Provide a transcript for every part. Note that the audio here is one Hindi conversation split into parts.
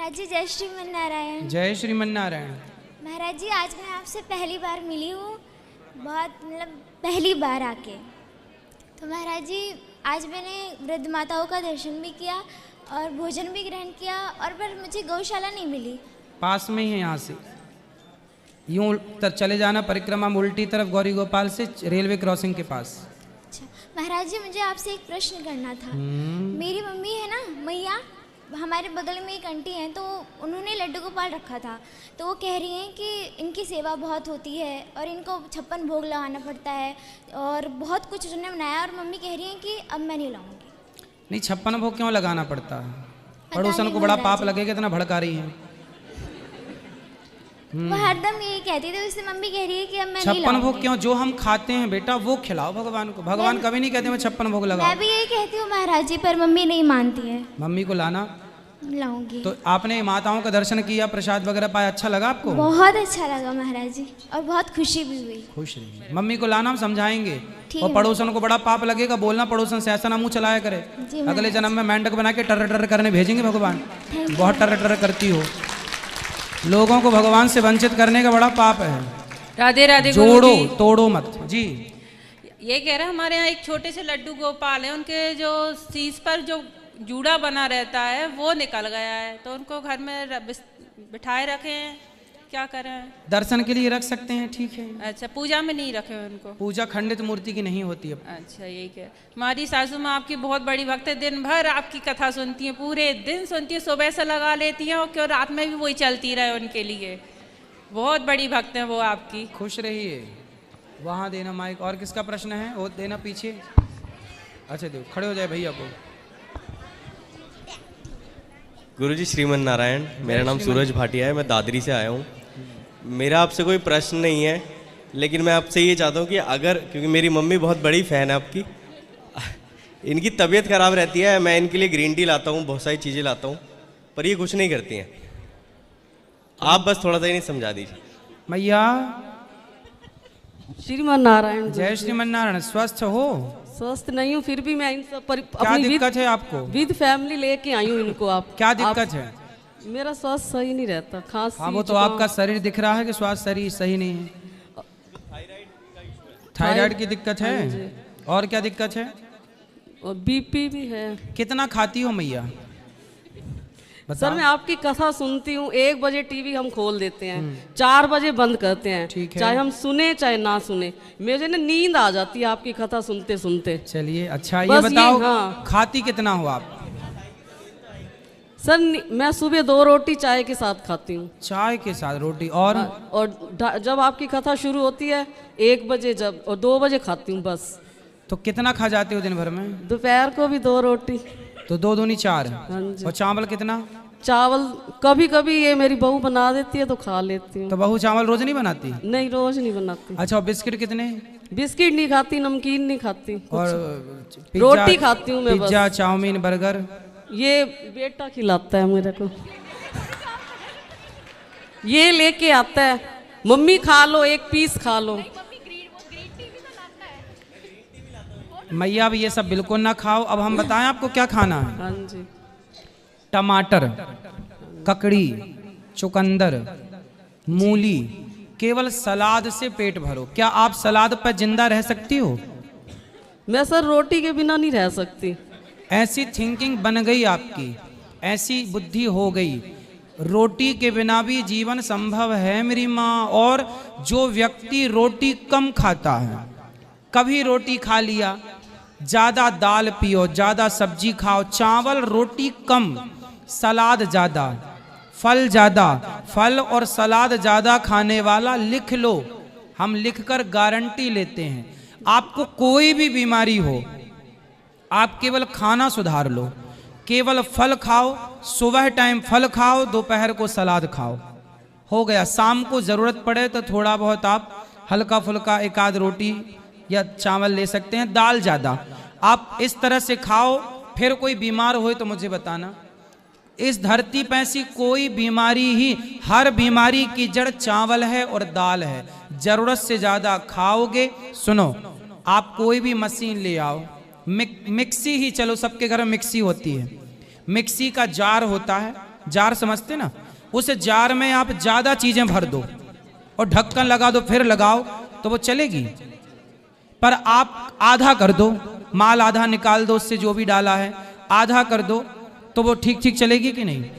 महाराज जी जय श्रीमन नारायण। जय श्रीमन नारायण। महाराज जी आज मैं आपसे पहली बार मिली हूँ, बहुत मतलब पहली बार आके। तो महाराज जी आज मैंने वृद्ध माताओं का दर्शन भी किया और भोजन भी ग्रहण किया, और पर मुझे गौशाला नहीं मिली। पास में ही है यहाँ से, यूं चले जाना परिक्रमा में उल्टी तरफ गौरी गोपाल से रेलवे क्रॉसिंग के पास। अच्छा महाराज जी मुझे आपसे एक प्रश्न करना था। मेरी मम्मी है ना मैया, हमारे बगल में एक आंटी हैं, तो उन्होंने लड्डू गोपाल रखा था। तो वो कह रही हैं कि इनकी सेवा बहुत होती है और इनको 56 भोग लगाना पड़ता है और बहुत कुछ उन्होंने बनाया, और मम्मी कह रही हैं कि अब मैं नहीं लाऊंगी। नहीं 56 भोग क्यों लगाना पड़ता है? पड़ोसन को बड़ा पाप लगेगा, इतना भड़का रही है। वो हरदम यही कहती थी, उससे मम्मी कह रही है कि अब मैं नहीं 56 भोग क्यों? जो हम खाते हैं बेटा वो खिलाओ भगवान को। भगवान कभी नहीं कहते मैं 56 भोग लगाओ। मैं भी यही कहती हूँ महाराज जी, पर मम्मी नहीं मानती है। मम्मी को लाना, लाऊंगी। तो आपने माताओं का दर्शन किया, प्रसाद वगैरह पाया, अच्छा लगा आपको? बहुत अच्छा लगा महाराज जी, और बहुत खुशी भी हुई। खुश रहिए। मम्मी को लाना, हम समझाएंगे। ठीक और है। पड़ोसन को बड़ा पाप लगेगा, बोलना पड़ोसन से ऐसा ना मुंह चलाया करे। जी अगले जन्म में मेंढक बना के टर टर करने भेजेंगे भगवान। बहुत टर टर करती हो, लोगों को भगवान से वंचित करने का बड़ा पाप है। राधे राधे। जोड़ो तोड़ो मत जी। ये कह रहे हैं हमारे यहाँ एक छोटे से लड्डू गोपाल है, उनके जो शीश पर जो जूड़ा बना रहता है वो निकल गया है, तो उनको घर में बिठाए रखे हैं, क्या करें? दर्शन के लिए रख सकते हैं, ठीक है। अच्छा पूजा में नहीं रखे उनको? पूजा खंडित मूर्ति की नहीं होती है। अच्छा यही कह, हमारी सासू माँ आपकी बहुत बड़ी भक्त है, दिन भर आपकी कथा सुनती है, पूरे दिन सुनती है, सुबह से लगा लेती हैं और क्यों रात में भी वही चलती रहे उनके लिए। बहुत बड़ी भक्त है वो आपकी। खुश रहिए। वहाँ देना माइक। और किसका प्रश्न है? वो देना पीछे। अच्छा दो, खड़े हो जाए भैया को। गुरुजी श्रीमन नारायण। मेरा नाम सूरज भाटिया है, मैं दादरी से आया हूँ। मेरा आपसे कोई प्रश्न नहीं है, लेकिन मैं आपसे ये चाहता हूँ कि अगर, क्योंकि मेरी मम्मी बहुत बड़ी फ़ैन है आपकी, इनकी तबीयत ख़राब रहती है, मैं इनके लिए ग्रीन टी लाता हूँ, बहुत सारी चीज़ें लाता हूँ, पर ये कुछ नहीं करती हैं। आप बस थोड़ा सा इन्हें समझा दीजिए। मैया श्रीमन नारायण। जय श्रीमन नारायण। स्वस्थ हो? स्वस्थ नहीं हूँ, फिर भी मैं इन सब पर क्या दिक्कत है आपको? विद फैमिली लेके आई हूँ इनको। आप क्या दिक्कत है? मेरा स्वास्थ्य सही नहीं रहता, खांसी। हाँ वो तो आपका शरीर दिख रहा है कि स्वास्थ्य शरीर सही नहीं है। थायराइड की दिक्कत है? और क्या दिक्कत है? और बीपी भी है। कितना खाती हो मैया? सर मैं आपकी कथा सुनती हूँ, 1 बजे टीवी हम खोल देते हैं, 4 बजे बंद करते हैं, ठीक है। चाहे हम सुने चाहे ना सुने, मुझे ना नींद आ जाती है आपकी कथा सुनते सुनते। चलिए अच्छा, ये बस बताओ हाँ। खाती कितना हो आप? सर मैं सुबह 2 रोटी चाय के साथ खाती हूँ। चाय के साथ रोटी? और जब आपकी कथा शुरू होती है 1 बजे, जब और 2 बजे खाती हूँ बस। तो कितना खा जाते हो दिन भर में? दोपहर को भी 2 रोटी। तो 2 दूनी 4। हाँ जी। और चावल कितना? चावल कभी कभी ये मेरी बहू बना देती है तो खा लेती हूँ। तो बहू चावल रोज नहीं बनाती? नहीं रोज नहीं बनाती। अच्छा और बिस्किट कितने? बिस्किट नहीं खाती, नमकीन नहीं खाती, और रोटी खाती हूँ मैं बस। Pizza chow mein burger? ये बेटा खिलाता है मेरे को, ये लेके आता है, मम्मी खा लो 1 पीस खा लो। मैया अब ये सब बिल्कुल ना खाओ। अब हम बताएं आपको क्या खाना है? हाँ जी। टमाटर, ककड़ी, चुकंदर, मूली, केवल सलाद से पेट भरो। क्या आप सलाद पर जिंदा रह सकती हो? मैं सर रोटी के बिना नहीं रह सकती। ऐसी थिंकिंग बन गई आपकी, ऐसी बुद्धि हो गई। रोटी के बिना भी जीवन संभव है मेरी माँ। और जो व्यक्ति रोटी कम खाता है, कभी रोटी खा लिया, ज़्यादा दाल पियो, ज़्यादा सब्जी खाओ, चावल रोटी कम, सलाद ज़्यादा, फल ज़्यादा, फल और सलाद ज़्यादा खाने वाला लिख लो। हम लिखकर गारंटी लेते हैं, आपको कोई भी बीमारी हो, आप केवल खाना सुधार लो, केवल फल खाओ, सुबह टाइम फल खाओ, दोपहर को सलाद खाओ, हो गया। शाम को ज़रूरत पड़े तो थोड़ा बहुत आप हल्का फुल्का 1 आध रोटी या चावल ले सकते हैं, दाल ज़्यादा। आप इस तरह से खाओ, फिर कोई बीमार हो तो मुझे बताना। इस धरती पर ऐसी कोई बीमारी ही, हर बीमारी की जड़ चावल है और दाल है। ज़रूरत से ज़्यादा खाओगे, सुनो, आप कोई भी मशीन ले आओ, मिक्सी ही, चलो सबके घर में मिक्सी होती है, मिक्सी का जार होता है, जार समझते ना, उस जार में आप ज्यादा चीजें भर दो और ढक्कन लगा दो, फिर लगाओ तो वो चलेगी। पर आप आधा कर दो, माल आधा निकाल दो, उससे जो भी डाला है आधा कर दो, तो वो ठीक ठीक चलेगी कि नहीं।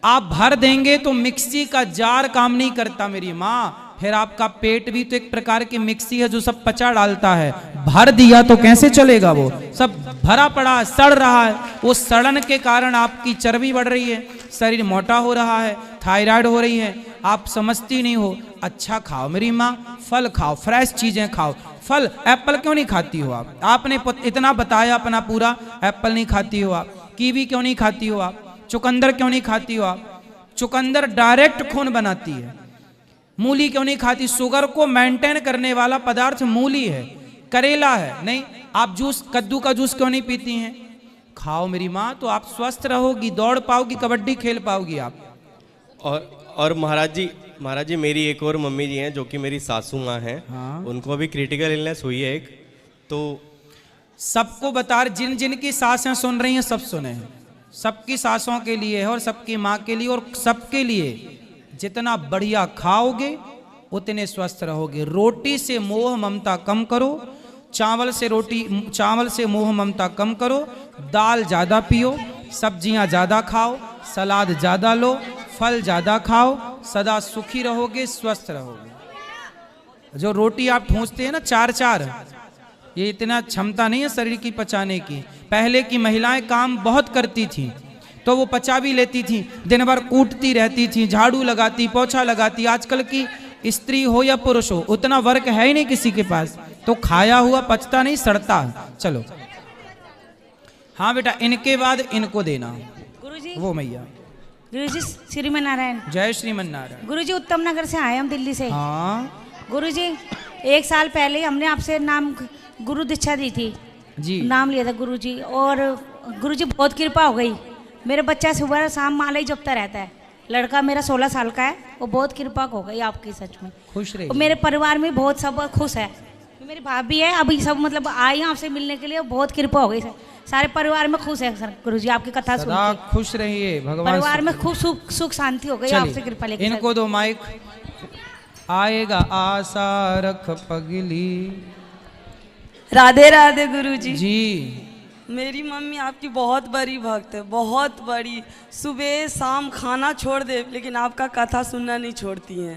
आप भर देंगे तो मिक्सी का जार काम नहीं करता मेरी माँ, फिर आपका पेट भी तो एक प्रकार की मिक्सी है जो सब पचा डालता है। भर दिया तो कैसे चलेगा, वो सब भरा पड़ा है, सड़ रहा है, वो सड़न के कारण आपकी चर्बी बढ़ रही है, शरीर मोटा हो रहा है, थायराइड हो रही है, आप समझती नहीं हो। अच्छा खाओ मेरी माँ, फल खाओ, फ्रेश चीजें खाओ। फल, एप्पल क्यों नहीं खाती हो आप? आपने इतना बताया अपना पूरा, एप्पल नहीं खाती हो आप, कीवी क्यों नहीं खाती हो आप, चुकंदर क्यों नहीं खाती हो आप? चुकंदर डायरेक्ट खून बनाती है। मूली क्यों नहीं खाती? शुगर को मेंटेन करने वाला पदार्थ मूली है, करेला है। नहीं, आप जूस, कद्दू का जूस क्यों नहीं पीती हैं? खाओ मेरी माँ, तो आप स्वस्थ रहोगी, दौड़ पाओगी, कबड्डी खेल पाओगी आप। और महाराज जी मेरी एक और मम्मी जी हैं जो कि मेरी सासू माँ हैं। हाँ। उनको अभी क्रिटिकल इलनेस हुई है एक, तो सबको बता, जिन जिन की सासें सुन रही हैं सब सुने हैं, सबकी सासों के लिए है और सबकी माँ के लिए और सबके लिए। जितना बढ़िया खाओगे उतने स्वस्थ रहोगे। रोटी से मोह ममता कम करो, चावल से मोह ममता कम करो, दाल ज़्यादा पियो, सब्जियां ज़्यादा खाओ, सलाद ज़्यादा लो, फल ज़्यादा खाओ, सदा सुखी रहोगे, स्वस्थ रहोगे। जो रोटी आप ठूंसते हैं ना चार चार, ये इतना क्षमता नहीं है शरीर की पचाने की। पहले की महिलाएं काम बहुत करती थी तो वो पचा भी लेती थी, दिन भर कूटती रहती थी, झाड़ू लगाती, पोछा लगाती। आजकल की स्त्री हो या पुरुष हो, उतना वर्क है ही नहीं किसी के पास, तो खाया हुआ पचता नहीं, सड़ता। चलो हाँ बेटा, इनके बाद इनको देना गुरुजी। वो मैया। गुरुजी श्रीमन नारायण। जय श्रीमन नारायण। गुरुजी उत्तम नगर से आए हम, दिल्ली से। हाँ गुरुजी 1 साल पहले हमने आपसे नाम गुरु दीक्षा दी थी जी, नाम लिया था गुरुजी, और गुरुजी बहुत कृपा हो गई। मेरा बच्चा सुबह शाम माला ही जपता रहता है, लड़का मेरा 16 साल का है, वो बहुत कृपा हो गई आपकी, सच में खुश रहिए। और मेरे परिवार में बहुत सब खुश है। मेरी भाभी है अभी, सब मतलब आई आपसे मिलने के लिए, बहुत कृपा हो गई सर, सारे परिवार में खुश है सर। गुरुजी आपकी कथा सुन सदा के खुश रहिए, भगवान परिवार में खूब सुख शांति हो गई आपसे कृपा लेके। इनको दो माइक। आएगा आशा रख पगली। राधे राधे गुरुजी। जी मेरी मम्मी आपकी बहुत बड़ी भक्त है, बहुत बड़ी। सुबह शाम खाना छोड़ दे लेकिन आपका कथा सुनना नहीं छोड़ती हैं।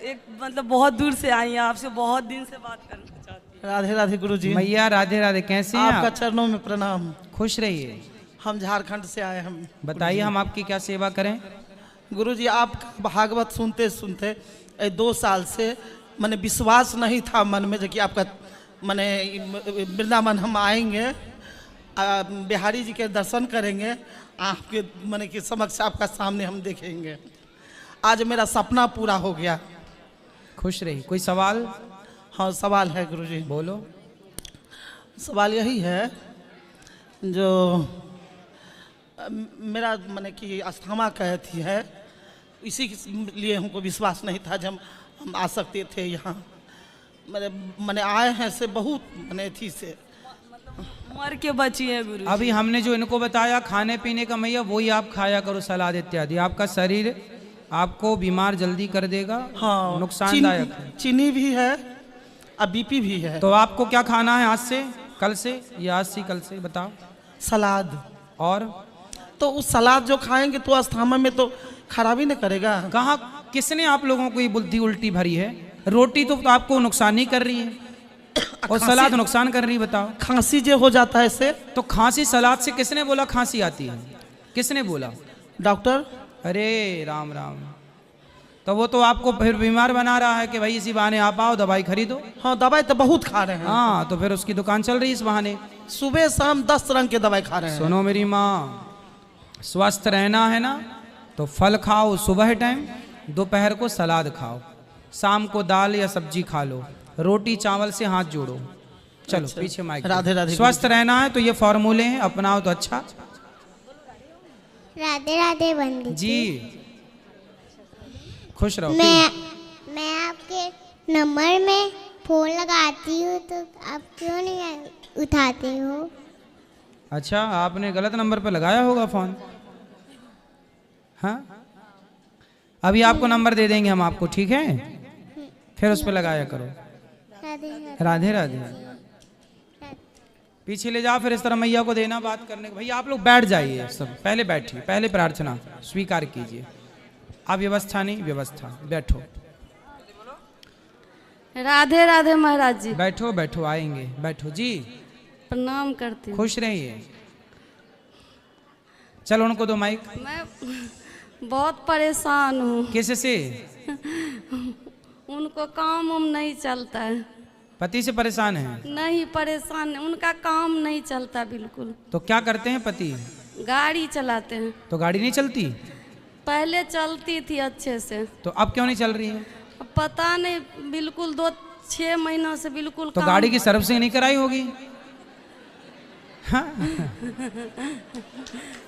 एक मतलब बहुत दूर से आई हैं, आपसे बहुत दिन से बात करना चाहती हैं। राधे राधे गुरुजी। मैया राधे राधे, कैसे हैं आपका आप? चरणों में प्रणाम। खुश रहिए। हम झारखंड से आए। हम बताइए हम आपकी क्या सेवा करें? गुरुजी आप भागवत सुनते सुनते 2 साल से मैंने विश्वास नहीं था मन में कि आपका मैंने वृंदावन हम आएंगे, बिहारी जी के दर्शन करेंगे, आपके मैंने के समक्ष आपका सामने हम देखेंगे। आज मेरा सपना पूरा हो गया। खुश रहिए। कोई सवाल? हाँ सवाल है गुरुजी। बोलो। सवाल यही है, जो मेरा मैंने कि अस्थमा का थी है, इसी लिए हमको विश्वास नहीं था जब हम आ सकते थे यहाँ। मैंने आए हैं से बहुत मैंने थी से मर के बची है गुरु। अभी हमने जो इनको बताया खाने पीने का मैया, वही आप खाया करो, सलाद इत्यादि। आपका शरीर आपको बीमार जल्दी कर देगा। हाँ नुकसानदायक है। चीनी भी है और बीपी भी है। तो आपको क्या खाना है आज से, कल से, या आज से कल से बताओ? सलाद। और तो उस सलाद जो खाएंगे तो अस्थमा में तो खराबी नहीं करेगा। कहाँ, किसने आप लोगों को ये बुद्धि उल्टी भरी है? रोटी तो आपको नुकसान नहीं कर रही है और सलाद नुकसान कर रही है। बताओ। खांसी जो हो जाता है इससे। तो खांसी, सलाद से किसने बोला खांसी आती है? किसने बोला? डॉक्टर। अरे राम राम। तो वो तो आपको फिर बीमार बना रहा है कि भाई इसी बहाने आप आओ, दवाई खरीदो। हाँ दवाई तो बहुत खा रहे हैं। हाँ तो फिर उसकी दुकान चल रही है इस बहाने। सुबह शाम 10 रंग के दवाई खा रहे हैं। सुनो मेरी माँ, स्वस्थ रहना है ना तो फल खाओ सुबह टाइम, दोपहर को सलाद खाओ, शाम को दाल या सब्जी खा लो, रोटी चावल से हाथ जोड़ो। चलो अच्छा। पीछे माइक। राधे राधे। स्वस्थ रहना है तो ये फॉर्मूले हैं, अपनाओ तो अच्छा। राधे राधे बंदी जी खुश रहो। मैं आपके नंबर में फोन लगाती हूँ तो आप क्यों नहीं उठाते हो? अच्छा, आपने गलत नंबर पे लगाया होगा फोन। हाँ, अभी आपको नंबर दे देंगे हम आपको, ठीक है? फिर उस पर लगाया करो। राधे राधे। पीछे ले जाओ, फिर इस तरह मैया को देना बात करने को। भैया आप लोग बैठ जाइए, सब पहले बैठिए, पहले प्रार्थना स्वीकार कीजिए। आप व्यवस्था नहीं, व्यवस्था, बैठो। राधे राधे महाराज जी। बैठो बैठो, आएंगे, बैठो जी। प्रणाम करती हूँ। खुश रहिए। चलो उनको दो माइक। मैं बहुत परेशान हूँ। किससे? उनको काम उम नहीं चलता है। पति से परेशान है? नहीं परेशान, उनका काम नहीं चलता बिल्कुल। तो क्या करते हैं पति? गाड़ी चलाते हैं। तो गाड़ी नहीं चलती? पहले चलती थी अच्छे से। तो अब क्यों नहीं चल रही है? अब पता नहीं, बिल्कुल 2-6 महीनों से बिल्कुल तो गाड़ी की सर्विसिंग नहीं कराई होगी? हाँ?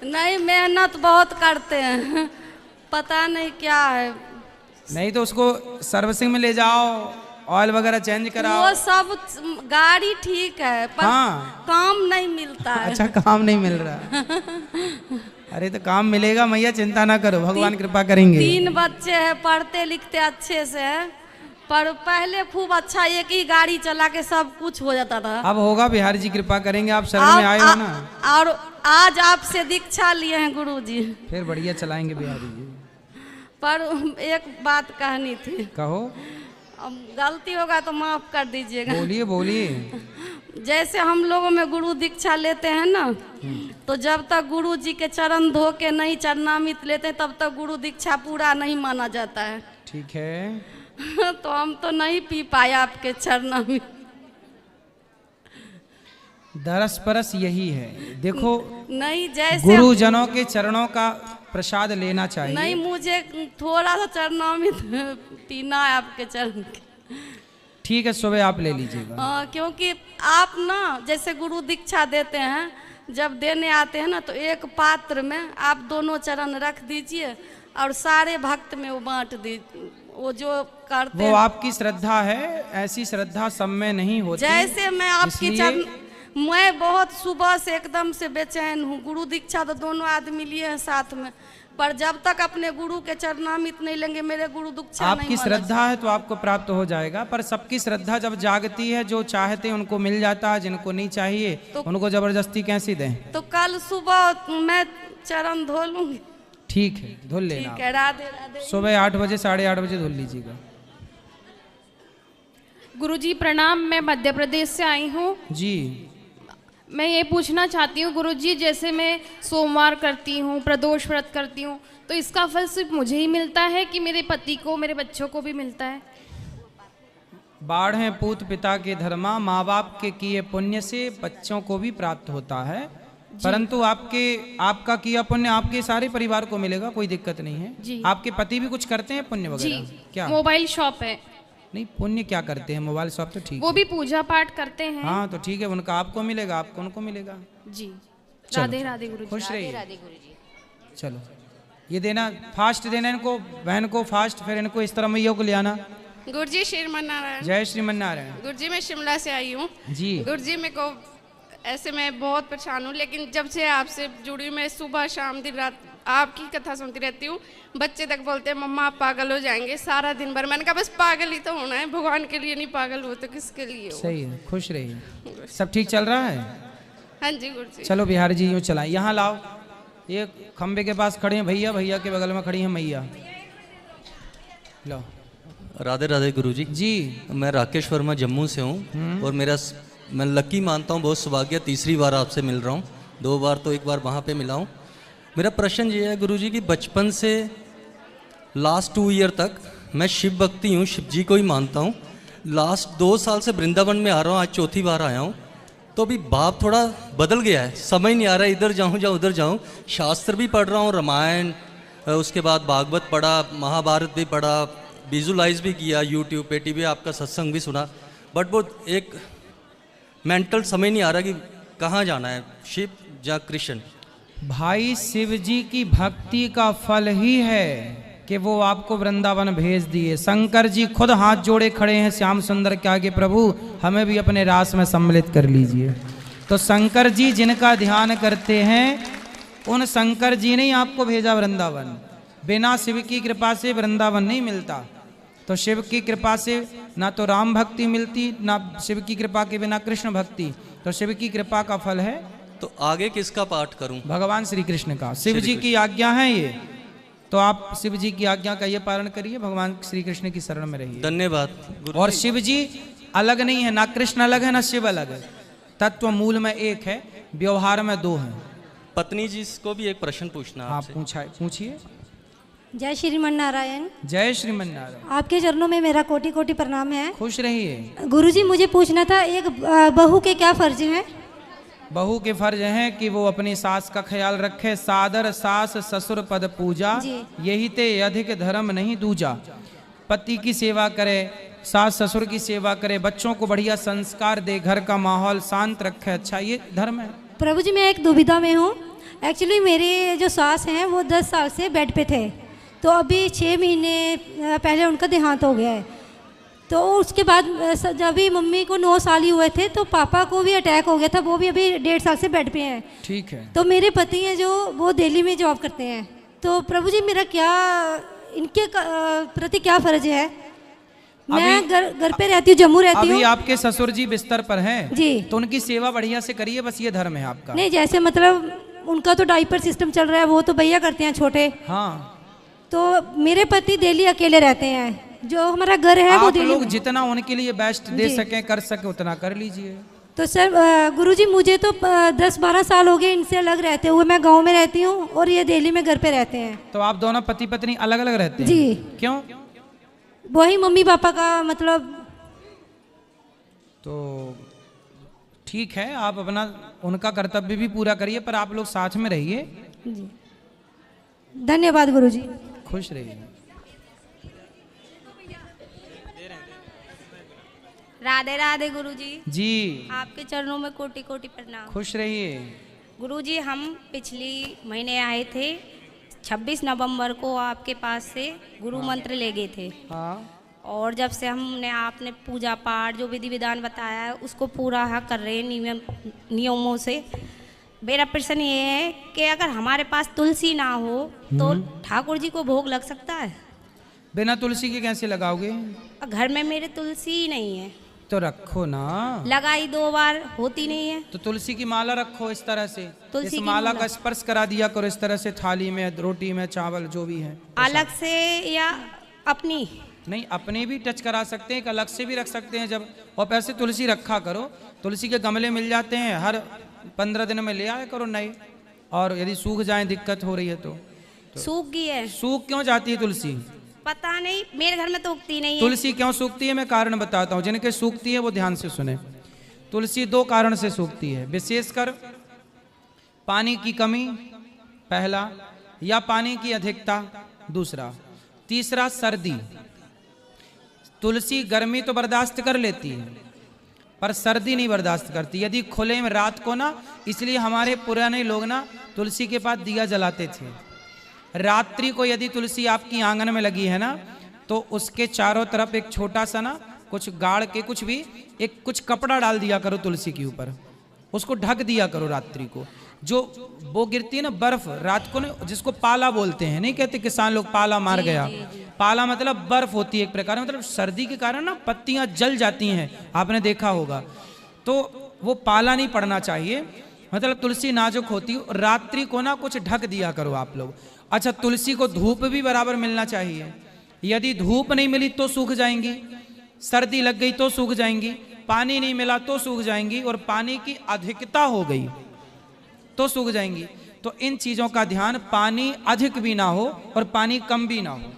नहीं, मेहनत बहुत करते हैं, पता नहीं क्या है। नहीं तो उसको सर्विसिंग में ले जाओ, ऑयल वगैरह चेंज कराओ। वो सब गाड़ी ठीक है, पर हाँ। काम नहीं मिलता है। अच्छा, काम नहीं मिल रहा। अरे तो काम मिलेगा मैया, चिंता ना करो, भगवान कृपा करेंगे। 3 बच्चे हैं, पढ़ते लिखते अच्छे से हैं, पर पहले खूब अच्छा एक ही गाड़ी चला के सब कुछ हो जाता था। अब होगा, बिहारी जी कृपा करेंगे। आप शरण में आए हो ना, और आज आपसे दीक्षा लिए हैं गुरुजी, फिर बढ़िया चलाएंगे बिहारी जी। पर एक बात कहनी थी। कहो। अब गलती होगा तो माफ कर दीजिएगा। बोलिए बोलिए। जैसे हम लोगों में गुरु दीक्षा लेते हैं ना, तो जब तक गुरु जी के चरण धो के नहीं चरणामृत लेते हैं, तब तक गुरु दीक्षा पूरा नहीं माना जाता है। ठीक है। तो हम तो नहीं पी पाए आपके चरणामृत। दरस परस यही है, देखो नहीं, जैसे गुरुजनों के चरणों का प्रसाद लेना चाहिए। नहीं, मुझे थोड़ा सा चरणामृत पीना है आपके चरण के। ठीक है, सुबह आप ले लीजिएगा। क्योंकि आप ना जैसे गुरु दीक्षा देते हैं, जब देने आते हैं ना, तो एक पात्र में आप दोनों चरण रख दीजिए और सारे भक्त में वो बांट दीजिए। वो जो करते वो आपकी श्रद्धा है, ऐसी श्रद्धा सब में नहीं होती। जैसे मैं आपकी चरण, मैं बहुत सुबह से एकदम से बेचैन हूँ। गुरु दीक्षा तो दोनों आदमी लिए हैं साथ में, पर जब तक अपने गुरु के चरणामृत नहीं लेंगे, मेरे गुरु दीक्षा नहीं। आपकी श्रद्धा है तो आपको प्राप्त हो जाएगा, पर सबकी श्रद्धा जब जागती है, जो चाहते हैं उनको मिल जाता है, जिनको नहीं चाहिए तो उनको जबरदस्ती कैसे दें? तो कल सुबह मैं चरण धो लूंगी। ठीक है, धुल लेना। ठीक है, राधे राधे। सुबह 8 बजे 8:30 बजे धुल लीजिएगा। गुरुजी प्रणाम, मैं मध्य प्रदेश से आई हूँ जी। मैं ये पूछना चाहती हूँ गुरुजी, जैसे मैं सोमवार करती हूँ, प्रदोष व्रत करती हूँ, तो इसका फल सिर्फ मुझे ही मिलता है कि मेरे पति को, मेरे बच्चों को भी मिलता है? बाढ़ है पूत पिता के धर्मा, माँ बाप के किए पुण्य से बच्चों को भी प्राप्त होता है, परंतु आपका किया पुण्य आपके सारे परिवार को मिलेगा, कोई दिक्कत नहीं है जी। आपके पति भी कुछ करते हैं पुण्य वगैरह? जी, क्या मोबाइल शॉप है। नहीं, पुण्य क्या करते हैं? मोबाइल शॉप तो ठीक वो भी पूजा पाठ करते हैं। हाँ तो ठीक है, उनका आपको मिलेगा, आपको उनको मिलेगा। जी। चलो, राधे राधे गुरुजी। खुश रहिए। चलो ये देना, फास्ट देना इनको, बहन को फास्ट, फिर इनको इस तरह मैया को ले आना। गुरुजी श्रीमन नारायण। जय श्रीमन नारायण। गुरुजी मैं शिमला से आई हूँ जी। गुरुजी मेरे को ऐसे मैं बहुत परेशान हूँ, लेकिन जब से आपसे जुड़ी मैं सुबह शाम दिन रात आपकी कथा सुनती रहती हूँ। बच्चे तक बोलते हैं मम्मा आप पागल हो जाएंगे सारा दिन भर। मैंने कहा बस पागल ही तो होना है, भगवान के लिए नहीं पागल हो तो किसके लिए हो? सही है, खुश रहिए। सब ठीक चल रहा है? हाँ जी गुरुजी। चलो बिहारी जी यूँ चलाएं, यहाँ लाओ। ये खंबे के पास खड़े हैं भैया, भैया के बगल में खड़ी हैं मैया। लो। राधे राधे गुरुजी। जी। मैं राकेश वर्मा जम्मू से हूँ और मैं लकी मानता हूँ, बहुत सौभाग्य, तीसरी बार आपसे मिल रहा हूँ। 2 बार तो एक बार वहाँ पे मिला हूँ। मेरा प्रश्न ये है गुरुजी कि बचपन से लास्ट 2 ईयर तक मैं शिव भक्ति हूँ, शिव जी को ही मानता हूँ। लास्ट 2 साल से वृंदावन में आ रहा हूँ, आज चौथी बार आया हूँ। तो अभी भाव थोड़ा बदल गया है, समझ नहीं आ रहा है इधर जाऊँ या उधर जाऊँ। शास्त्र भी पढ़ रहा हूँ, रामायण, उसके बाद भागवत पढ़ा, महाभारत भी पढ़ा, विजुलाइज भी किया, यूट्यूब पे टीवी आपका सत्संग भी सुना, बट वो एक मेंटल समझ नहीं आ रहा कि कहाँ जाना है, शिव या कृष्ण। भाई शिव जी की भक्ति का फल ही है कि वो आपको वृंदावन भेज दिए। शंकर जी खुद हाथ जोड़े खड़े हैं श्याम सुंदर के आगे, प्रभु हमें भी अपने रास में सम्मिलित कर लीजिए। तो शंकर जी जिनका ध्यान करते हैं, उन शंकर जी ने ही आपको भेजा वृंदावन। बिना शिव की कृपा से वृंदावन नहीं मिलता। तो शिव की कृपा से ना तो राम भक्ति मिलती, ना शिव की कृपा के बिना कृष्ण भक्ति। तो शिव की कृपा का फल है। तो आगे किसका पाठ करूं? भगवान श्री कृष्ण का। शिव जी की आज्ञा है ये, तो आप शिव जी की आज्ञा का ये पालन करिए, भगवान श्री कृष्ण की शरण में रहिए। धन्यवाद। और शिव जी अलग नहीं है, ना कृष्ण अलग है ना शिव अलग है, तत्व मूल में एक है, व्यवहार में दो है। पत्नी जी को भी एक प्रश्न पूछना है आप पूछिए। जय श्रीमन नारायण। जय श्रीमन नारायण। आपके चरणों में मेरा कोटि कोटि प्रणाम है। खुश रहिए। गुरुजी मुझे पूछना था, एक बहू के क्या फर्ज हैं? बहू के फर्ज हैं कि वो अपनी सास का ख्याल रखे, सादर सास ससुर पद पूजा, यही ते अधिक धर्म नहीं दूजा। पति की सेवा करे, सास ससुर की सेवा करे, बच्चों को बढ़िया संस्कार दे, घर का माहौल शांत रखे, अच्छा ये धर्म है। प्रभु जी मैं एक दुविधा में हूँ। एक्चुअली मेरे जो सास हैं वो 10 साल से बेड पे थे, तो अभी 6 महीने पहले उनका देहांत हो गया है। तो उसके बाद जब भी मम्मी को 9 साल ही हुए थे तो पापा को भी अटैक हो गया था, वो भी अभी 1.5 साल से बेड पे हैं। ठीक है। तो मेरे पति हैं जो वो दिल्ली में जॉब करते हैं, तो प्रभु जी मेरा क्या इनके प्रति क्या फर्ज है? मैं घर पे रहती हूँ, जम्मू रहती हूँ। अभी आपके ससुर जी बिस्तर पर हैं जी, तो उनकी सेवा बढ़िया से करिए, बस ये धर्म है आपका। नहीं जैसे मतलब उनका तो डाइपर सिस्टम चल रहा है, वो तो भैया करते हैं छोटे। हाँ। तो मेरे पति दिल्ली अकेले रहते हैं, जो हमारा घर है वो दिल्ली लोग में। जितना उनके लिए बेस्ट दे सके कर सके उतना कर लीजिए। तो सर गुरुजी मुझे तो 10-12 साल हो गए इनसे अलग रहते हुए। मैं गांव में रहती हूँ और ये दिल्ली में घर पे रहते हैं। तो आप दोनों पति पत्नी अलग अलग रहते हैं? जी। क्यों? वही मम्मी पापा का मतलब। तो ठीक है, आप अपना उनका कर्तव्य भी पूरा करिए, पर आप लोग साथ में रहिए। जी धन्यवाद गुरुजी। खुश रहिए। राधे राधे गुरुजी। जी आपके चरणों में कोटि कोटि प्रणाम। खुश रहिए। गुरुजी हम पिछली महीने आए थे, 26 नवंबर को आपके पास से गुरु मंत्र ले गए थे। हाँ। और जब से हमने आपने पूजा पाठ जो विधि विधान बताया है उसको पूरा कर रहे हैं नियमों से। मेरा प्रश्न ये है कि अगर हमारे पास तुलसी ना हो तो ठाकुर जी को भोग लग सकता है? बिना तुलसी के कैसे लगाओगे? घर में मेरे तुलसी ही नहीं है। तो रखो ना। लगाई 2 बार, होती नहीं है। तो तुलसी की माला रखो इस तरह से, तुलसी इस की माला माला का स्पर्श करा दिया करो इस तरह से, थाली में, रोटी में, चावल जो भी है। अलग से या अपनी? नहीं, अपने भी टच करा सकते हैं, एक अलग से भी रख सकते हैं जब। और पैसे तुलसी रखा करो, तुलसी के गमले मिल जाते हैं, हर 15 दिन में ले आया करो नए। और यदि सूख जाए, दिक्कत हो रही है तो सूख गई है। सूख क्यों जाती है तुलसी? पता नहीं, मेरे घर में तो उगती नहीं है। तुलसी क्यों सूखती है मैं कारण बताता हूँ, जिनके सूखती है वो ध्यान से सुने। तुलसी 2 कारण से सूखती है, विशेषकर पानी की कमी पहला, या पानी की अधिकता दूसरा, तीसरा सर्दी। तुलसी गर्मी तो बर्दाश्त कर लेती है पर सर्दी नहीं बर्दाश्त करती। यदि खुले में रात को ना, इसलिए हमारे पुराने लोग ना तुलसी के पास दिया जलाते थे। रात्रि को यदि तुलसी आपकी आंगन में लगी है ना, तो उसके चारों तरफ एक छोटा सा ना कुछ गाड़ के कुछ भी एक कुछ कपड़ा डाल दिया करो तुलसी के ऊपर, उसको ढक दिया करो रात्रि को। जो वो गिरती है ना बर्फ रात को ना, जिसको पाला बोलते हैं, नहीं कहते किसान लोग पाला मार गया। पाला मतलब बर्फ होती है एक प्रकार, मतलब सर्दी के कारण ना पत्तियां जल जाती हैं, आपने देखा होगा। तो वो पाला नहीं पड़ना चाहिए, मतलब तुलसी नाजुक होती है। रात्रि को ना कुछ ढक दिया करो आप लोग। अच्छा, तुलसी को धूप भी बराबर मिलना चाहिए। यदि धूप नहीं मिली तो सूख जाएंगी, सर्दी लग गई तो सूख जाएंगी, पानी नहीं मिला तो सूख जाएंगी, और पानी की अधिकता हो गई तो सूख जाएंगी। तो इन चीजों का ध्यान, पानी अधिक भी ना हो और पानी कम भी ना हो।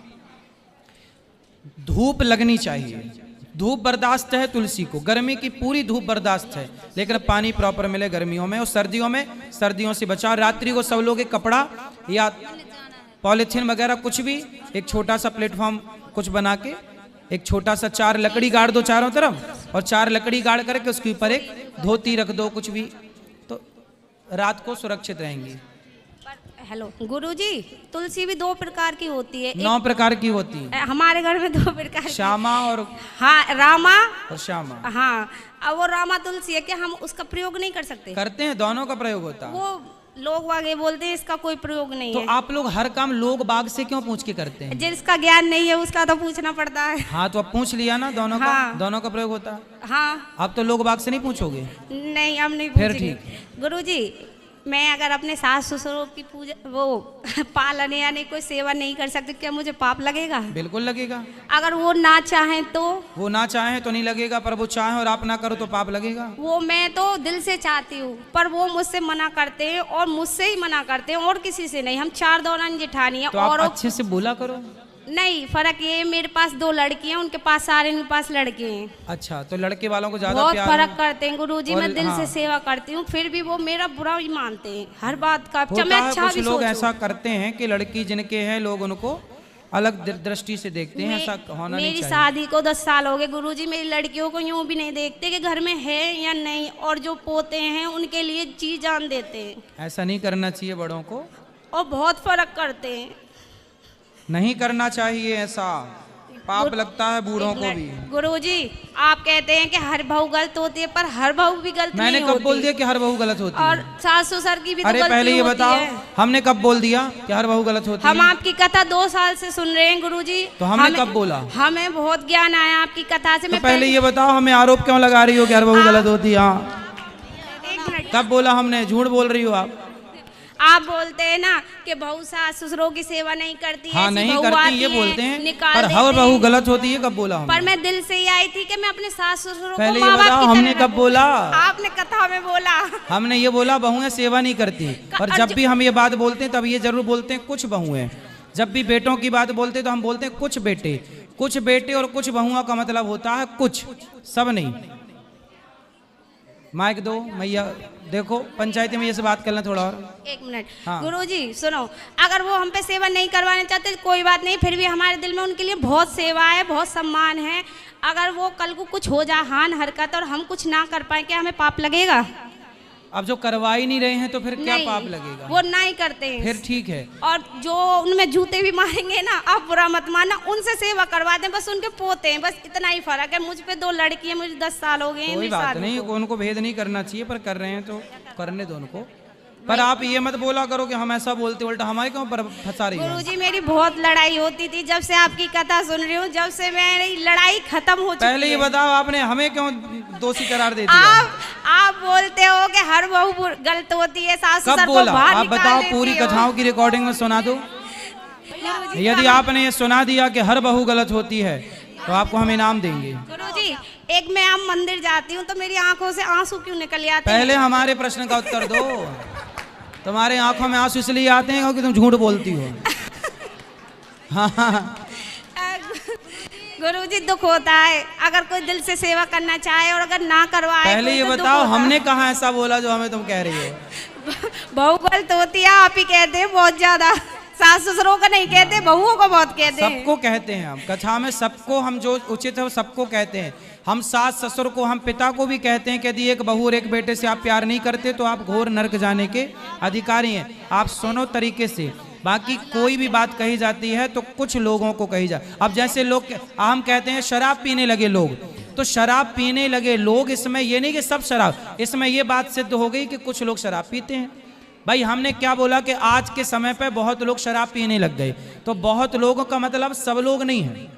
धूप लगनी चाहिए, धूप बर्दाश्त है तुलसी को, गर्मी की पूरी धूप बर्दाश्त है, लेकिन पानी प्रॉपर मिले गर्मियों में। और सर्दियों में सर्दियों से बचाओ। रात्रि को सब लोग एक कपड़ा या पॉलिथीन वगैरह कुछ भी, एक छोटा सा प्लेटफॉर्म कुछ बना के, एक छोटा सा 4 लकड़ी गाड़ दो चारों तरफ, और 4 लकड़ी गाड़ करके उसके ऊपर एक धोती रख दो, कुछ भी, तो रात को सुरक्षित रहेंगी। हेलो गुरुजी, तुलसी भी 2 प्रकार की होती है। 9 प्रकार की होती है हमारे घर में 2 प्रकार, श्यामा और हाँ रामा और श्यामा। हाँ, अब वो रामा तुलसी है, क्या हम उसका प्रयोग नहीं कर सकते? करते हैं, दोनों का प्रयोग होता है। वो लोग आगे बोलते हैं इसका कोई प्रयोग नहीं तो है। आप लोग हर काम लोग बाग से क्यों पूछ के करते हैं? जिसका ज्ञान नहीं है उसका तो पूछना पड़ता है। हाँ तो अब पूछ लिया ना, दोनों हाँ। का दोनों का प्रयोग होता है। हाँ। अब तो लोग बाग से नहीं पूछोगे? नहीं, हम नहीं फिर पूछेंगे। ठीक। गुरुजी, मैं अगर अपने सास ससुरों की पूजा वो पालन यानी कोई सेवा नहीं कर सकती, क्या मुझे पाप लगेगा? बिल्कुल लगेगा। अगर वो ना चाहें तो? वो ना चाहे तो नहीं लगेगा, पर वो चाहे और आप ना करो तो पाप लगेगा। वो मैं तो दिल से चाहती हूँ, पर वो मुझसे मना करते हैं और मुझसे ही मना करते हैं और किसी से नहीं। हम 4 दौरान जेठानी है तो आप और अच्छे से बोला करो। नहीं, फर्क ये मेरे पास 2 लड़की हैं, उनके पास सारे के पास लड़के हैं। अच्छा, तो लड़के वालों को ज्यादा बहुत प्यार फर्क है। करते हैं गुरुजी। और मैं दिल हाँ। से सेवा करती हूँ, फिर भी वो मेरा बुरा ही मानते हैं हर बात का। होता मैं है, अच्छा कुछ भी लोग सोचूं। ऐसा करते हैं कि लड़की जिनके हैं लोग उनको अलग दृष्टि से देखते हैं। ऐसा होना नहीं मेरी चाहिए। शादी को 10 साल हो गए गुरुजी, मेरी लड़कियों को यूं भी नहीं देखते कि घर में है या नहीं, और जो पोते हैं उनके लिए जी जान देते हैं। ऐसा नहीं करना चाहिए बड़ों को, और बहुत फर्क करते हैं। नहीं करना चाहिए ऐसा, पाप लगता है बूढ़ों को भी। गुरुजी, आप कहते हैं कि हर बहू गलत होती है, पर हर बहू भी गलत नहीं मैंने होती। कब बोल दिया कि हर बहू गलत होती है? और सास ससुर की भी तो अरे गलती पहले ये होती बताओ, है। हमने कब बोल दिया कि हर बहू गलत होती हम है? आपकी कथा 2 साल से सुन रहे हैं गुरुजी। तो हमने कब बोला? हमें बहुत ज्ञान आया आपकी कथा से। तो पहले ये बताओ, हमें आरोप क्यों लगा रही हो कि हर बहू गलत होती है? कब बोला हमने? झूठ बोल रही हो आप बोलते हैं ना कि बहू सास ससुरों की सेवा नहीं करती है। हाँ, ऐसी नहीं बहू करती आती ये है, बोलते हैं, निकाल पर देते हर बहू हैं। गलत होती है कब बोला हमने? पर मैं दिल से ही आई थी कि मैं अपने सास ससुरों पहले को ये माँ बाप बताओ, की हमने तरह कब बोला? आपने कथा में बोला। हमने ये बोला बहुएं सेवा नहीं करती, और जब भी हम ये बात बोलते हैं तब ये जरूर बोलते हैं कुछ बहुएं। जब भी बेटों की बात बोलते हैं तो हम बोलते हैं कुछ बेटे। कुछ बेटे और कुछ बहुओं का मतलब होता है कुछ, सब नहीं। माइक दो मैया, देखो पंचायती में ये से बात करना थोड़ा और। 1 मिनट। हाँ। गुरुजी सुनो, अगर वो हम पे सेवा नहीं करवाना चाहते कोई बात नहीं, फिर भी हमारे दिल में उनके लिए बहुत सेवा है, बहुत सम्मान है। अगर वो कल को कुछ हो जाए हान हरकत और हम कुछ ना कर पाए, क्या हमें पाप लगेगा? अब जो करवा ही नहीं रहे हैं तो फिर क्या नहीं, पाप लगेगा? वो ना ही करते हैं। फिर ठीक है। और जो उनमें जूते भी मारेंगे ना, आप बुरा मत मानना, उनसे सेवा करवा दें, बस उनके पोते हैं, बस इतना ही फर्क है। मुझ पे 2 लड़की है, मुझे 10 साल हो गए हैं कोई मेरी बात शादी नहीं, को। उनको भेद नहीं करना चाहिए, पर कर रहे हैं तो करने दो उनको। पर आप ये मत बोला करो कि हम ऐसा बोलते, उल्टा हमारे क्यों पर फंसा रही हो? गुरुजी, मेरी बहुत लड़ाई होती थी, जब से आपकी कथा सुन रही हूँ, जब से मेरी लड़ाई खत्म हो चुकी है। पहले ये बताओ, आपने हमें क्यों दोषी करार दे दिया? आप बोलते हो कि हर बहू गलत होती है, सास कब ससुर को बोला? बाहर आप निकाल बताओ, देती पूरी हो। कथाओं की रिकॉर्डिंग में सुना दो। यदि आपने ये सुना दिया कि हर बहू गलत होती है तो आपको हम इनाम देंगे। गुरुजी, एक मैं आप मंदिर जाती हूँ तो मेरी आंखों से आंसू क्यों निकल आते हैं? पहले हमारे प्रश्न का उत्तर दो। तुम्हारे आंखों में आंसू इसलिए आते हैं क्योंकि तुम झूठ बोलती हो। हाँ, गुरुजी, दुख होता है अगर कोई दिल से सेवा करना चाहे, और अगर ना करवाए। पहले कोई ये तो दुख बताओ, होता है। हमने कहाँ ऐसा बोला जो हमें तुम कह रही हो? बहू गलत होती है, आप ही कहते हैं बहुत ज्यादा। सास ससुरों का नहीं कहते, बहुओं को बहुत कहते हैं। सबको कहते हैं हम कथा में, सबको हम जो उचित है वो सबको कहते हैं। हम सास ससुर को, हम पिता को भी कहते हैं कि यदि एक बहू और एक बेटे से आप प्यार नहीं करते तो आप घोर नरक जाने के अधिकारी हैं। आप सुनो तरीके से। बाकी कोई भी बात कही जाती है तो कुछ लोगों को कही जा। अब जैसे लोग, हम कहते हैं शराब पीने लगे लोग, तो शराब पीने लगे लोग, इसमें ये नहीं कि सब शराब, इसमें ये बात सिद्ध हो गई कि कुछ लोग शराब पीते हैं। भाई हमने क्या बोला कि आज के समय पे बहुत लोग शराब पीने लग गए, तो बहुत लोगों का मतलब सब लोग नहीं है।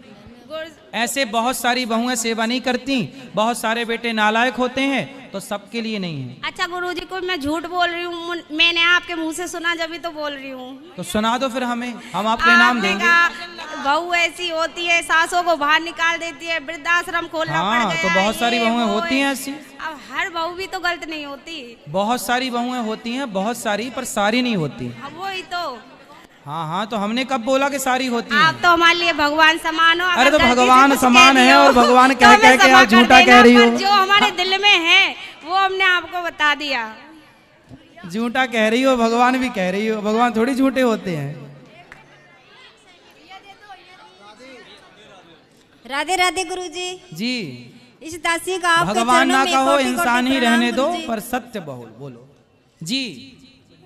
ऐसे बहुत सारी बहुएं सेवा नहीं करती, बहुत सारे बेटे नालायक होते हैं, तो सबके लिए नहीं है। अच्छा गुरुजी, कोई मैं झूठ बोल रही हूँ? मैंने आपके मुंह से सुना, जब भी तो बोल रही हूँ। तो सुना दो फिर हमें, हम आपको इनाम देंगे। बहू ऐसी होती है, सासों को बाहर निकाल देती है, वृद्धाश्रम खोलना पड़ हाँ, गया, तो बहुत सारी ये बहुएं वो होती है। हैं ऐसी। अब हर बहू भी तो गलत नहीं होती। बहुत सारी बहुएं होती हैं, बहुत सारी, पर सारी नहीं होती। अब वही तो। हाँ हाँ, तो हमने कब बोला कि सारी होती हैं? आप तो हमारे लिए भगवान समान हो। अगर अरे तो गलती से भगवान कुछ समान कह है, दिया और हो, भगवान तो कह हमें कह के क्षमा आप कर झूठा देना, कह रही पर हो। जो हमारे दिल में है वो हमने आपको बता दिया। झूठा कह रही हो, भगवान भी कह रही हो। भगवान थोड़ी झूठे होते हैं। राधे राधे गुरुजी। जी, इस दासी का आपके भगवान चरणों ना में कहो, कोटि-कोटि इंसान ही प्रणाम रहने दो, गुरुजी। पर सत्य बहुल बोलो। जी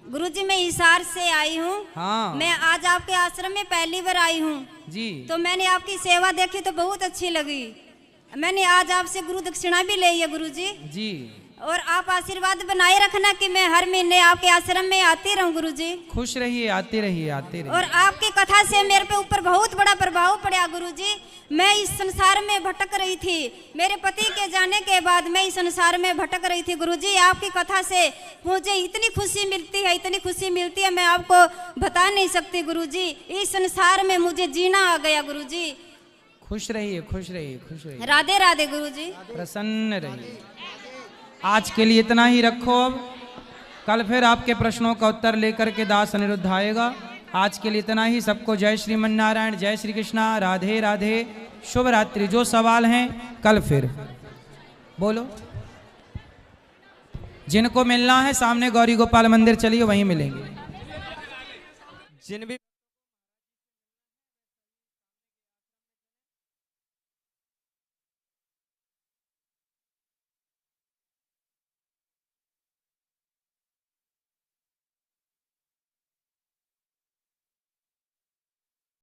गुरुजी, मैं हिसार से आई हूँ। हाँ। मैं आज आपके आश्रम में पहली बार आई हूँ। जी, तो मैंने आपकी सेवा देखी तो बहुत अच्छी लगी। मैंने आज आपसे गुरु दक्षिणा भी ली है गुरुजी। जी। और आप आशीर्वाद बनाए रखना कि मैं हर महीने आपके आश्रम में आती रहूं गुरुजी। खुश रहिए, आते रहिए, आते रहिए। और आपकी कथा से मेरे पे ऊपर बहुत बड़ा प्रभाव पड़ा गुरुजी। मैं इस संसार में भटक रही थी, मेरे पति के जाने के बाद मैं इस संसार में भटक रही थी गुरुजी। आपकी कथा से मुझे इतनी खुशी मिलती है, इतनी खुशी मिलती है, मैं आपको बता नहीं सकती गुरुजी। इस संसार में मुझे जीना आ गया गुरुजी। खुश रहिए, खुश रहिए, खुश रहिए। राधे राधे गुरुजी। प्रसन्न रहिए। आज के लिए इतना ही रखो। अब कल फिर आपके प्रश्नों का उत्तर लेकर के दास अनिरुद्ध आएगा। आज के लिए इतना ही। सबको जय श्रीमन नारायण, जय श्री कृष्णा, राधे राधे, शुभ रात्रि। जो सवाल हैं कल फिर बोलो। जिनको मिलना है सामने गौरी गोपाल मंदिर चलिए, वहीं मिलेंगे। जिन भी